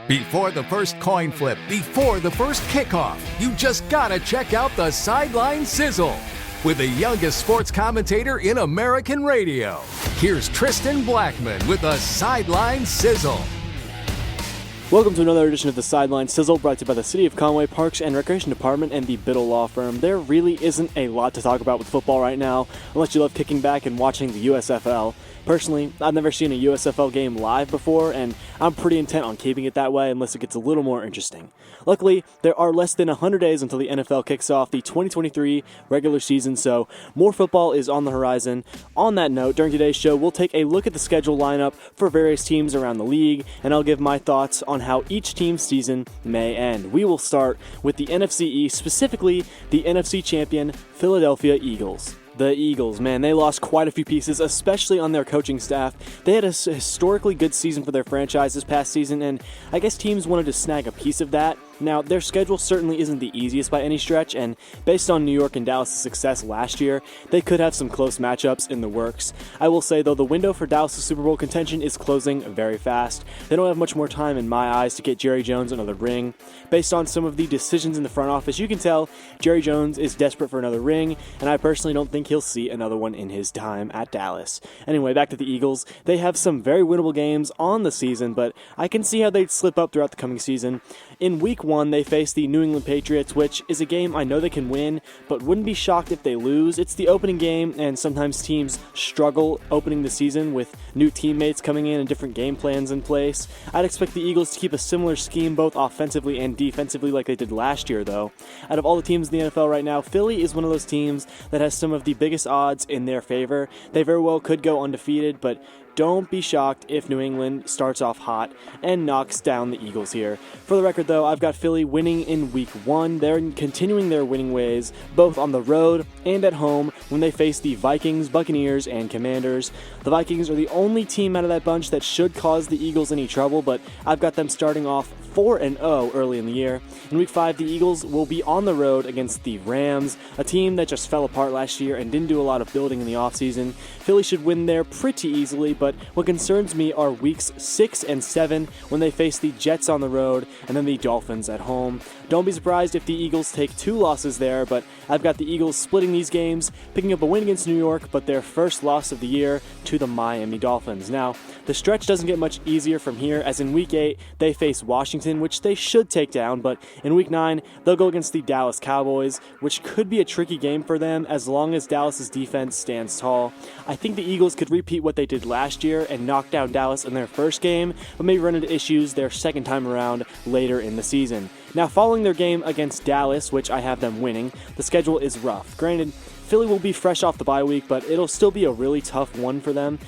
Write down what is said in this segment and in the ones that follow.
Before the first coin flip, before the first kickoff, you just gotta check out the Sideline Sizzle with the youngest sports commentator in American radio. Here's Tristan Blackman with the Sideline Sizzle. Welcome to another edition of the Sideline Sizzle, brought to you by the City of Conway Parks and Recreation Department and the Biddle Law Firm. There really isn't a lot to talk about with football right now, unless you love kicking back and watching the USFL. Personally, I've never seen a USFL game live before, and I'm pretty intent on keeping it that way unless it gets a little more interesting. Luckily, there are less than 100 days until the NFL kicks off the 2023 regular season, so more football is on the horizon. On that note, during today's show, we'll take a look at the schedule lineup for various teams around the league, and I'll give my thoughts on how each team's season may end. We will start with the NFC East, specifically the NFC champion Philadelphia Eagles. The Eagles, man, they lost quite a few pieces, especially on their coaching staff. They had a historically good season for their franchise this past season, and I guess teams wanted to snag a piece of that. Now, their schedule certainly isn't the easiest by any stretch, and based on New York and Dallas' success last year, they could have some close matchups in the works. I will say, though, the window for Dallas' Super Bowl contention is closing very fast. They don't have much more time in my eyes to get Jerry Jones another ring. Based on some of the decisions in the front office, you can tell Jerry Jones is desperate for another ring, and I personally don't think he'll see another one in his time at Dallas. Anyway, back to the Eagles. They have some very winnable games on the season, but I can see how they'd slip up throughout the coming season. In Week 1, they face the New England Patriots, which is a game I know they can win, but wouldn't be shocked if they lose. It's the opening game, and sometimes teams struggle opening the season with new teammates coming in and different game plans in place. I'd expect the Eagles to keep a similar scheme both offensively and defensively like they did last year, though. Out of all the teams in the NFL right now, Philly is one of those teams that has some of the biggest odds in their favor. They very well could go undefeated, but don't be shocked if New England starts off hot and knocks down the Eagles here. For the record, though, I've got Philly winning in Week 1. They're continuing their winning ways, both on the road and at home, when they face the Vikings, Buccaneers, and Commanders. The Vikings are the only team out of that bunch that should cause the Eagles any trouble, but I've got them starting off 4-0 early in the year. In Week 5, the Eagles will be on the road against the Rams, a team that just fell apart last year and didn't do a lot of building in the offseason. Philly should win there pretty easily, but what concerns me are Weeks 6 and 7 when they face the Jets on the road and then the Dolphins at home. Don't be surprised if the Eagles take 2 losses there, but I've got the Eagles splitting these games, picking up a win against New York, but their first loss of the year to the Miami Dolphins. Now, the stretch doesn't get much easier from here, as in Week 8, they face Washington, which they should take down, but in Week 9, they'll go against the Dallas Cowboys, which could be a tricky game for them as long as Dallas' defense stands tall. I think the Eagles could repeat what they did last year and knock down Dallas in their first game, but maybe run into issues their second time around later in the season. Now, following their game against Dallas, which I have them winning, the schedule is rough. Granted, Philly will be fresh off the bye week, but it'll still be a really tough one for them.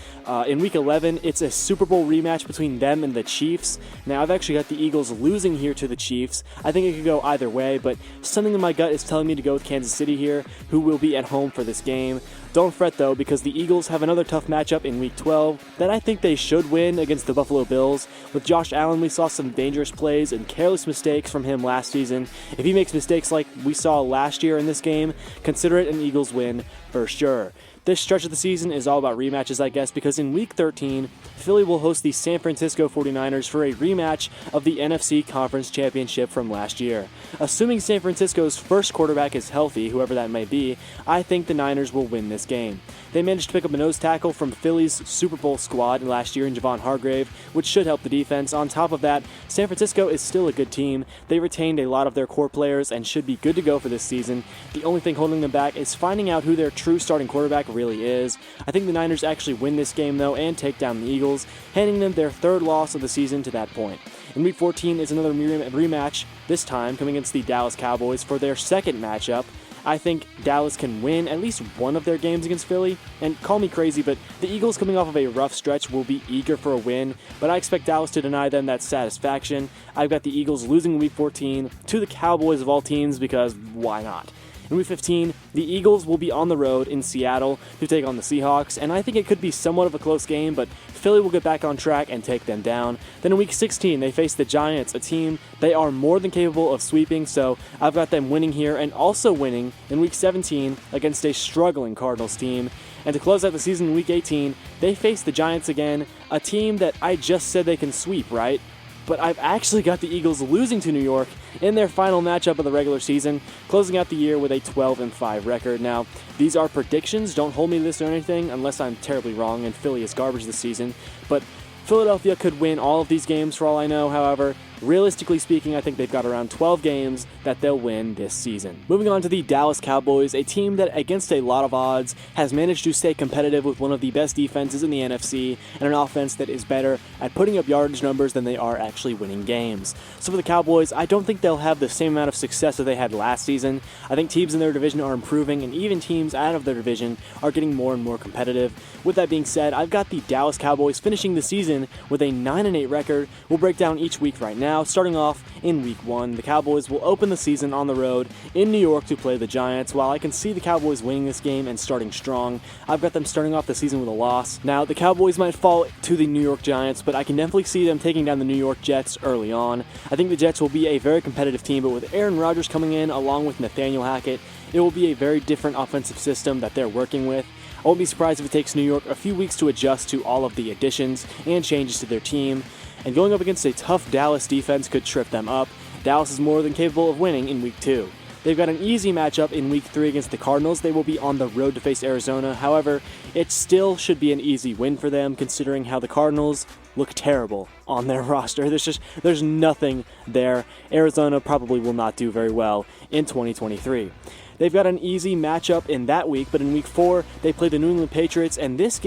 In Week 11, it's a Super Bowl rematch between them and the Chiefs. Now, I've actually got the Eagles losing here to the Chiefs. I think it could go either way, but something in my gut is telling me to go with Kansas City here, who will be at home for this game. Don't fret, though, because the Eagles have another tough matchup in Week 12 that I think they should win against the Buffalo Bills. With Josh Allen, we saw some dangerous plays and careless mistakes from him last season. If he makes mistakes like we saw last year in this game, consider it an Eagles win for sure. This stretch of the season is all about rematches, I guess, because in Week 13, Philly will host the San Francisco 49ers for a rematch of the NFC Conference Championship from last year. Assuming San Francisco's first quarterback is healthy, whoever that may be, I think the Niners will win this game. They managed to pick up a nose tackle from Philly's Super Bowl squad last year in Javon Hargrave, which should help the defense. On top of that, San Francisco is still a good team. They retained a lot of their core players and should be good to go for this season. The only thing holding them back is finding out who their true starting quarterback really is. I think the Niners actually win this game, though, and take down the Eagles, handing them their 3rd loss of the season to that point. In Week 14 is another rematch, this time coming against the Dallas Cowboys for their 2nd matchup. I think Dallas can win at least one of their games against Philly, and call me crazy, but the Eagles coming off of a rough stretch will be eager for a win, but I expect Dallas to deny them that satisfaction. I've got the Eagles losing in Week 14 to the Cowboys of all teams, because why not? In Week 15, the Eagles will be on the road in Seattle to take on the Seahawks, and I think it could be somewhat of a close game, but Philly will get back on track and take them down. Then in Week 16, they face the Giants, a team they are more than capable of sweeping, so I've got them winning here and also winning in Week 17 against a struggling Cardinals team. And to close out the season in Week 18, they face the Giants again, a team that I just said they can sweep, right? but I've actually got the Eagles losing to New York in their final matchup of the regular season, closing out the year with a 12-5 record. Now, these are predictions, don't hold me to this or anything, unless I'm terribly wrong and Philly is garbage this season, but Philadelphia could win all of these games for all I know. However, realistically speaking, I think they've got around 12 games that they'll win this season. Moving on to the Dallas Cowboys, a team that, against a lot of odds, has managed to stay competitive with one of the best defenses in the NFC and an offense that is better at putting up yardage numbers than they are actually winning games. So for the Cowboys, I don't think they'll have the same amount of success that they had last season. I think teams in their division are improving, and even teams out of their division are getting more and more competitive. With that being said, I've got the Dallas Cowboys finishing the season with a 9-8 record. We'll break down each week right now. Starting off in Week 1, the Cowboys will open the season on the road in New York to play the Giants. While I can see the Cowboys winning this game and starting strong, I've got them starting off the season with a loss. Now, the Cowboys might fall to the New York Giants, but I can definitely see them taking down the New York Jets early on. I think the Jets will be a very competitive team, but with Aaron Rodgers coming in along with Nathaniel Hackett, it will be a very different offensive system that they're working with. I won't be surprised if it takes New York a few weeks to adjust to all of the additions and changes to their team, and going up against a tough Dallas defense could trip them up. Dallas is more than capable of winning in Week 2. They've got an easy matchup in Week 3 against the Cardinals. They will be on the road to face Arizona. However, it still should be an easy win for them, considering how the Cardinals look terrible on their roster. There's nothing there. Arizona probably will not do very well in 2023. They've got an easy matchup in that week, but in Week 4, they play the New England Patriots, and this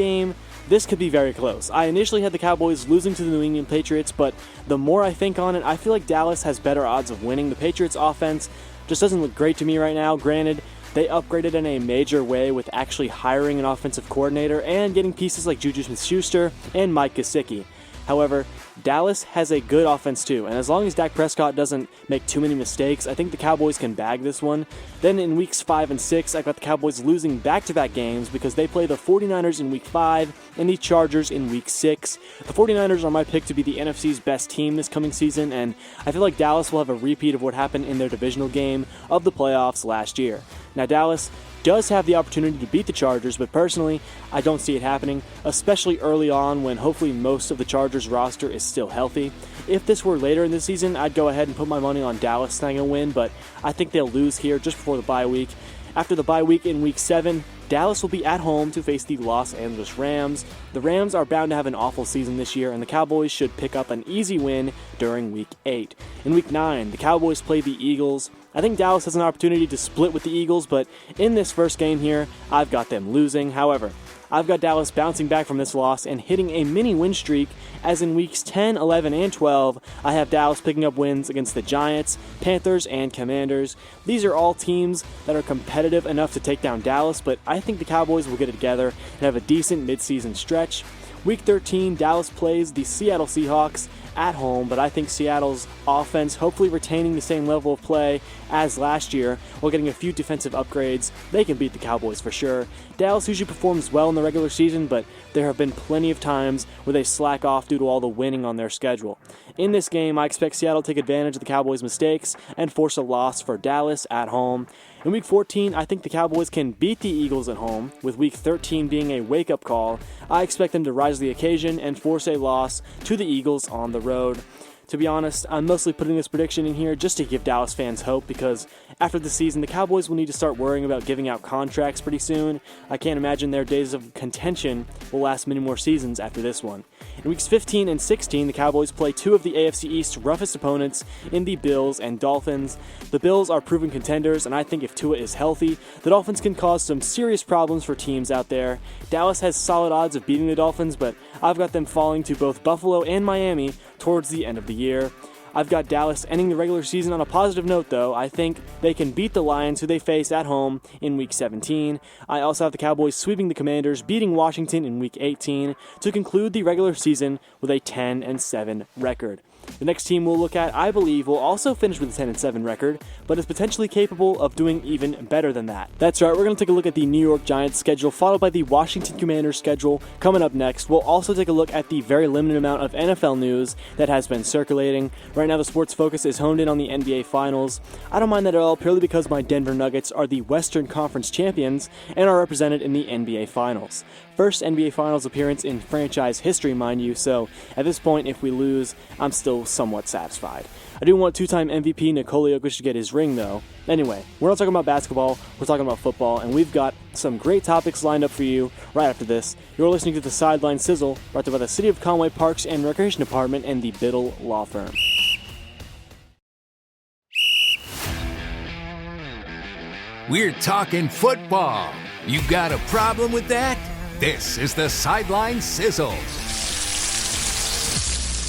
could be very close. I initially had the Cowboys losing to the New England Patriots, but the more I think on it, I feel like Dallas has better odds of winning. The Patriots offense just doesn't look great to me right now. Granted, they upgraded in a major way with actually hiring an offensive coordinator and getting pieces like Juju Smith-Schuster and Mike Gesicki. However, Dallas has a good offense too, and as long as Dak Prescott doesn't make too many mistakes, I think the Cowboys can bag this one. Then in Weeks 5 and 6, I got the Cowboys losing back-to-back games because they play the 49ers in Week 5 and the Chargers in Week 6. The 49ers are my pick to be the NFC's best team this coming season, and I feel like Dallas will have a repeat of what happened in their divisional game of the playoffs last year. Now, Dallas does have the opportunity to beat the Chargers, but personally, I don't see it happening, especially early on when hopefully most of the Chargers roster is still healthy. If this were later in the season, I'd go ahead and put my money on Dallas snagging a win, but I think they'll lose here just before the bye week. After the bye week in Week 7, Dallas will be at home to face the Los Angeles Rams. The Rams are bound to have an awful season this year, and the Cowboys should pick up an easy win during Week 8. In Week 9, the Cowboys play the Eagles. I think Dallas has an opportunity to split with the Eagles, but in this first game here, I've got them losing. However, I've got Dallas bouncing back from this loss and hitting a mini win streak, as in Weeks 10, 11, and 12, I have Dallas picking up wins against the Giants, Panthers, and Commanders. These are all teams that are competitive enough to take down Dallas, but I think the Cowboys will get it together and have a decent midseason stretch. Week 13, Dallas plays the Seattle Seahawks at home, but I think Seattle's offense, hopefully retaining the same level of play as last year while getting a few defensive upgrades, they can beat the Cowboys for sure. Dallas usually performs well in the regular season, but there have been plenty of times where they slack off due to all the winning on their schedule. In this game, I expect Seattle to take advantage of the Cowboys' mistakes and force a loss for Dallas at home. In Week 14, I think the Cowboys can beat the Eagles at home, with Week 13 being a wake-up call. I expect them to rise to the occasion and force a loss to the Eagles on the road. To be honest, I'm mostly putting this prediction in here just to give Dallas fans hope, because after the season, the Cowboys will need to start worrying about giving out contracts pretty soon. I can't imagine their days of contention will last many more seasons after this one. In Weeks 15 and 16, the Cowboys play two of the AFC East's roughest opponents in the Bills and Dolphins. The Bills are proven contenders, and I think if Tua is healthy, the Dolphins can cause some serious problems for teams out there. Dallas has solid odds of beating the Dolphins, but I've got them falling to both Buffalo and Miami towards the end of the year. I've got Dallas ending the regular season on a positive note, though. I think they can beat the Lions, who they face at home in Week 17. I also have the Cowboys sweeping the Commanders, beating Washington in Week 18 to conclude the regular season with a 10-7 record. The next team we'll look at, I believe, will also finish with a 10-7 record, but is potentially capable of doing even better than that. That's right, we're going to take a look at the New York Giants schedule, followed by the Washington Commanders schedule coming up next. We'll also take a look at the very limited amount of NFL news that has been circulating. Right now, the sports focus is honed in on the NBA Finals. I don't mind that at all, purely because my Denver Nuggets are the Western Conference champions and are represented in the NBA Finals. first NBA Finals appearance in franchise history, mind you, so at this point, if we lose, I'm still somewhat satisfied. I do want two-time MVP Nikola Jokic to get his ring, though. Anyway, we're not talking about basketball, we're talking about football, and we've got some great topics lined up for you right after this. You're listening to the Sideline Sizzle, brought to you by the City of Conway Parks and Recreation Department and the Biddle Law Firm. We're talking football. You got a problem with that? This is the Sideline Sizzle.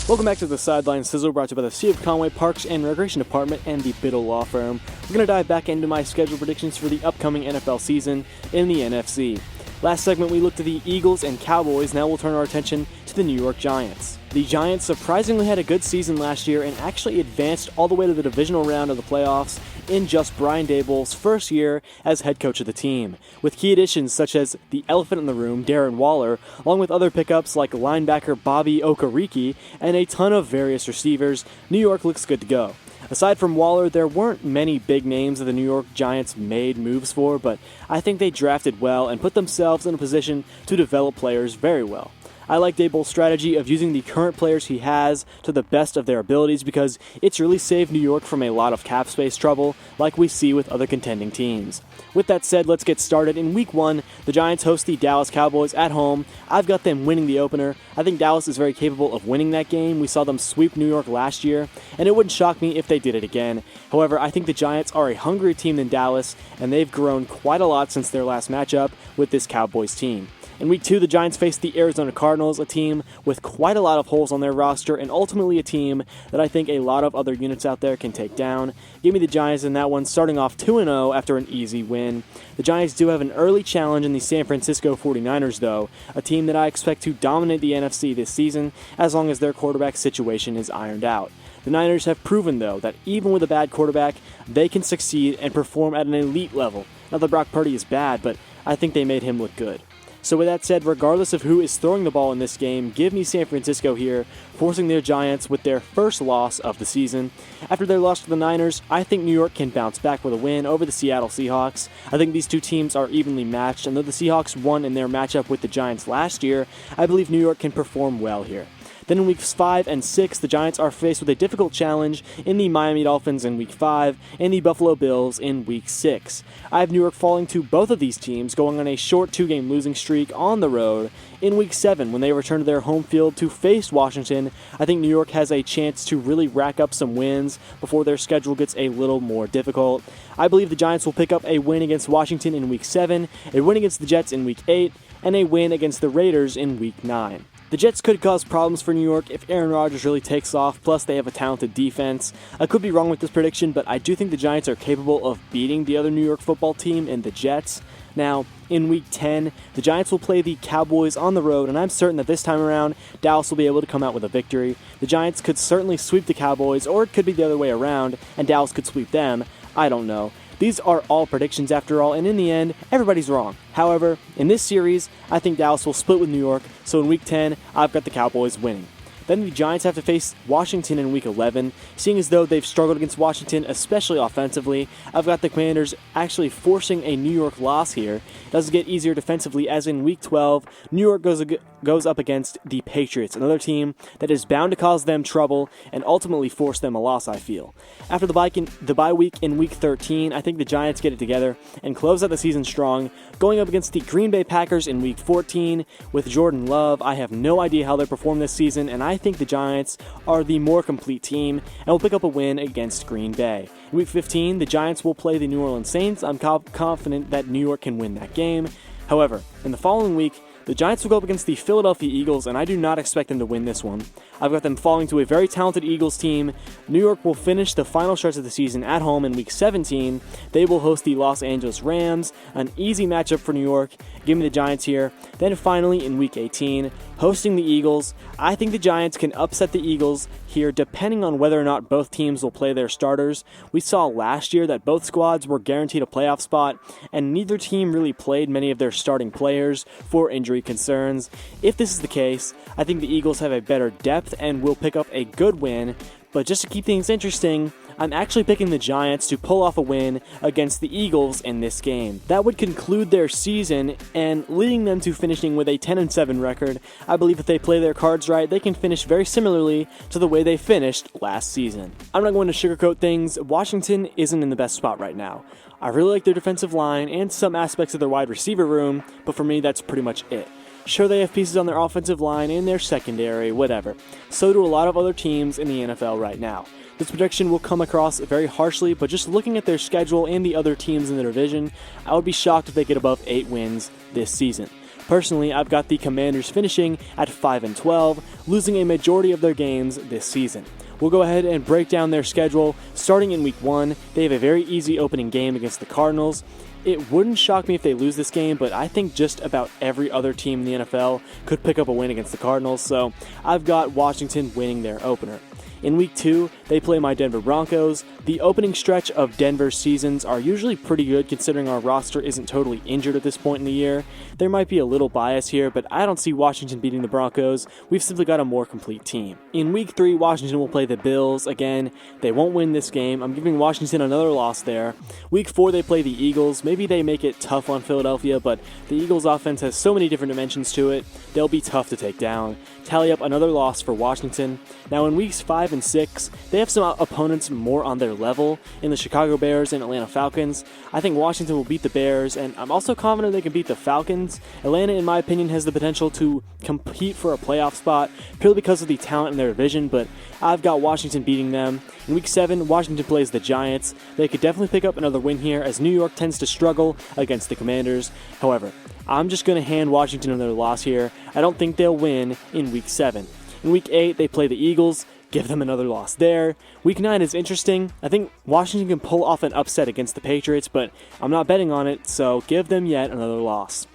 Welcome back to the Sideline Sizzle, brought to you by the City of Conway Parks and Recreation Department and the Biddle Law Firm. We're going to dive back into my schedule predictions for the upcoming NFL season in the NFC. Last segment, we looked at the Eagles and Cowboys. Now we'll turn our attention to the New York Giants. The Giants surprisingly had a good season last year and actually advanced all the way to the divisional round of the playoffs in just Brian Daboll's first year as head coach of the team, with key additions such as the elephant in the room, Darren Waller, along with other pickups like linebacker Bobby Okereke and a ton of various receivers. New York looks good to go. Aside from Waller, there weren't many big names that the New York Giants made moves for, but I think they drafted well and put themselves in a position to develop players very well. I like Daboll's strategy of using the current players he has to the best of their abilities because it's really saved New York from a lot of cap space trouble like we see with other contending teams. With that said, let's get started. In Week 1, the Giants host the Dallas Cowboys at home. I've got them winning the opener. I think Dallas is very capable of winning that game. We saw them sweep New York last year, and it wouldn't shock me if they did it again. However, I think the Giants are a hungrier team than Dallas, and they've grown quite a lot since their last matchup with this Cowboys team. In Week 2, the Giants faced the Arizona Cardinals, a team with quite a lot of holes on their roster, and ultimately a team that I think a lot of other units out there can take down. Give me the Giants in that one, starting off 2-0 after an easy win. The Giants do have an early challenge in the San Francisco 49ers, though, a team that I expect to dominate the NFC this season as long as their quarterback situation is ironed out. The Niners have proven, though, that even with a bad quarterback, they can succeed and perform at an elite level. Not that Brock Purdy is bad, but I think they made him look good. So with that said, regardless of who is throwing the ball in this game, give me San Francisco here, forcing their Giants with their first loss of the season. After their loss to the Niners, I think New York can bounce back with a win over the Seattle Seahawks. I think these two teams are evenly matched, and though the Seahawks won in their matchup with the Giants last year, I believe New York can perform well here. Then in Weeks 5 and 6, the Giants are faced with a difficult challenge in the Miami Dolphins in Week 5 and the Buffalo Bills in Week 6. I have New York falling to both of these teams, going on a short 2-game losing streak on the road. In Week 7, when they return to their home field to face Washington, I think New York has a chance to really rack up some wins before their schedule gets a little more difficult. I believe the Giants will pick up a win against Washington in Week 7, a win against the Jets in Week 8, and a win against the Raiders in Week 9. The Jets could cause problems for New York if Aaron Rodgers really takes off, plus they have a talented defense. I could be wrong with this prediction, but I do think the Giants are capable of beating the other New York football team in the Jets. Now, in Week 10, the Giants will play the Cowboys on the road, and I'm certain that this time around, Dallas will be able to come out with a victory. The Giants could certainly sweep the Cowboys, or it could be the other way around, and Dallas could sweep them. I don't know. These are all predictions after all, and in the end, everybody's wrong. However, in this series, I think Dallas will split with New York, so in Week 10, I've got the Cowboys winning. Then the Giants have to face Washington in Week 11. Seeing as though they've struggled against Washington, especially offensively, I've got the Commanders actually forcing a New York loss here. It doesn't get easier defensively, as in Week 12, New York goes up against the Patriots, another team that is bound to cause them trouble and ultimately force them a loss, I feel. After the bye week in Week 13, I think the Giants get it together and close out the season strong, going up against the Green Bay Packers in Week 14 with Jordan Love. I have no idea how they perform this season, and I think the Giants are the more complete team and will pick up a win against Green Bay. In Week 15, the Giants will play the New Orleans Saints. I'm confident that New York can win that game. However, in the following week, the Giants will go up against the Philadelphia Eagles, and I do not expect them to win this one. I've got them falling to a very talented Eagles team. New York will finish the final stretch of the season at home in Week 17. They will host the Los Angeles Rams, an easy matchup for New York. Give me the Giants here. Then finally, in Week 18, hosting the Eagles, I think the Giants can upset the Eagles here depending on whether or not both teams will play their starters. We saw last year that both squads were guaranteed a playoff spot, and neither team really played many of their starting players for injury concerns. If this is the case, I think the Eagles have a better depth and will pick up a good win, but just to keep things interesting, I'm actually picking the Giants to pull off a win against the Eagles in this game. That would conclude their season and leading them to finishing with a 10-7 record. I believe if they play their cards right, they can finish very similarly to the way they finished last season. I'm not going to sugarcoat things. Washington isn't in the best spot right now. I really like their defensive line and some aspects of their wide receiver room, but for me, that's pretty much it. Sure, they have pieces on their offensive line and their secondary, whatever. So do a lot of other teams in the NFL right now. This prediction will come across very harshly, but just looking at their schedule and the other teams in the division, I would be shocked if they get above 8 wins this season. Personally, I've got the Commanders finishing at 5-12, losing a majority of their games this season. We'll go ahead and break down their schedule. Starting in Week 1, they have a very easy opening game against the Cardinals. It wouldn't shock me if they lose this game, but I think just about every other team in the NFL could pick up a win against the Cardinals, so I've got Washington winning their opener. In Week 2, they play my Denver Broncos. The opening stretch of Denver's seasons are usually pretty good considering our roster isn't totally injured at this point in the year. There might be a little bias here, but I don't see Washington beating the Broncos. We've simply got a more complete team. In Week 3, Washington will play the Bills. Again, they won't win this game. I'm giving Washington another loss there. Week 4, they play the Eagles. Maybe they make it tough on Philadelphia, but the Eagles' offense has so many different dimensions to it, they'll be tough to take down. Tally up another loss for Washington. Now in Weeks 5 and 6, they have some opponents more on their level in the Chicago Bears and Atlanta Falcons. I think Washington will beat the Bears, and I'm also confident they can beat the Falcons. Atlanta, in my opinion, has the potential to compete for a playoff spot purely because of the talent in their division, but I've got Washington beating them. In Week 7, Washington plays the Giants. They could definitely pick up another win here as New York tends to struggle against the Commanders. However, I'm just going to hand Washington another loss here. I don't think they'll win in Week 7. In Week 8, they play the Eagles. Give them another loss there. Week 9 is interesting. I think Washington can pull off an upset against the Patriots, but I'm not betting on it, so give them yet another loss.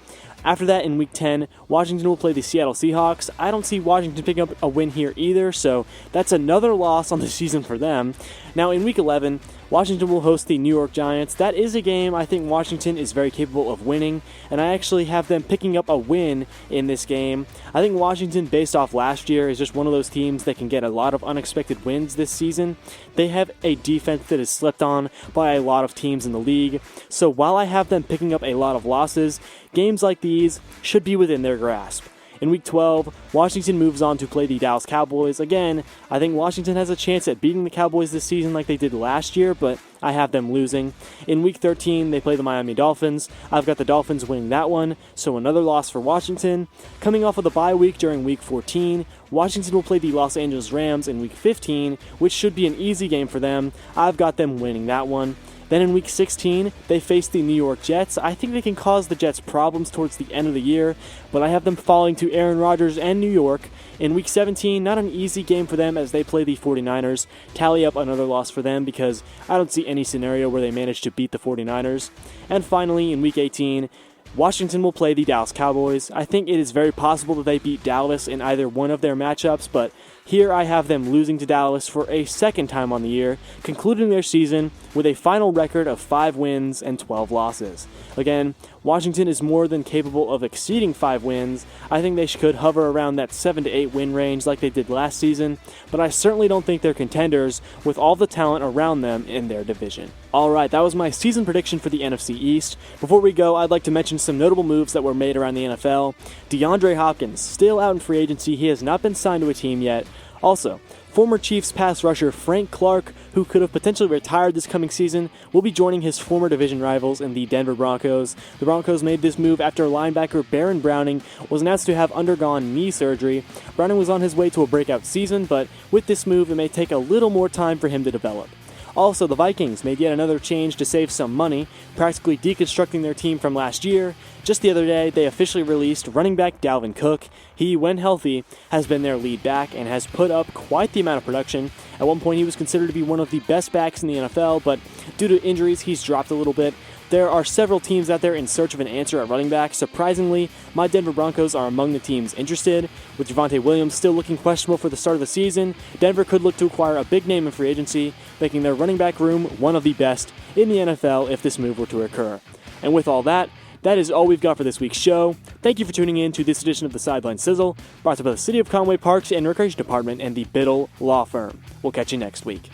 After that, in Week 10, Washington will play the Seattle Seahawks. I don't see Washington picking up a win here either, so that's another loss on the season for them. Now, in Week 11, Washington will host the New York Giants. That is a game I think Washington is very capable of winning, and I actually have them picking up a win in this game. I think Washington, based off last year, is just one of those teams that can get a lot of unexpected wins this season. They have a defense that is slept on by a lot of teams in the league, so while I have them picking up a lot of losses, games like these should be within their grasp. In Week 12, Washington moves on to play the Dallas Cowboys. Again, I think Washington has a chance at beating the Cowboys this season like they did last year, but I have them losing. In Week 13, they play the Miami Dolphins. I've got the Dolphins winning that one, so another loss for Washington. Coming off of the bye week during Week 14, Washington will play the Los Angeles Rams in Week 15, which should be an easy game for them. I've got them winning that one. Then in Week 16, they face the New York Jets. I think they can cause the Jets problems towards the end of the year, but I have them falling to Aaron Rodgers and New York. In Week 17, not an easy game for them as they play the 49ers. Tally up another loss for them because I don't see any scenario where they manage to beat the 49ers. And finally, in Week 18, Washington will play the Dallas Cowboys. I think it is very possible that they beat Dallas in either one of their matchups, but here I have them losing to Dallas for a second time on the year, concluding their season with a final record of 5 wins and 12 losses. Again, Washington is more than capable of exceeding 5 wins. I think they could hover around that 7 to 8 win range like they did last season, but I certainly don't think they're contenders with all the talent around them in their division. Alright, that was my season prediction for the NFC East. Before we go, I'd like to mention some notable moves that were made around the NFL. DeAndre Hopkins, still out in free agency. He has not been signed to a team yet. Also, former Chiefs pass rusher Frank Clark, who could have potentially retired this coming season, will be joining his former division rivals in the Denver Broncos. The Broncos made this move after linebacker Baron Browning was announced to have undergone knee surgery. Browning was on his way to a breakout season, but with this move, it may take a little more time for him to develop. Also, the Vikings made yet another change to save some money, practically deconstructing their team from last year. Just the other day, they officially released running back Dalvin Cook. He, when healthy, has been their lead back and has put up quite the amount of production. At one point, he was considered to be one of the best backs in the NFL, but due to injuries, he's dropped a little bit. There are several teams out there in search of an answer at running back. Surprisingly, my Denver Broncos are among the teams interested. With Javonte Williams still looking questionable for the start of the season, Denver could look to acquire a big name in free agency, making their running back room one of the best in the NFL if this move were to occur. And with all that, that is all we've got for this week's show. Thank you for tuning in to this edition of the Sideline Sizzle, brought to you by the City of Conway Parks and Recreation Department and the Biddle Law Firm. We'll catch you next week.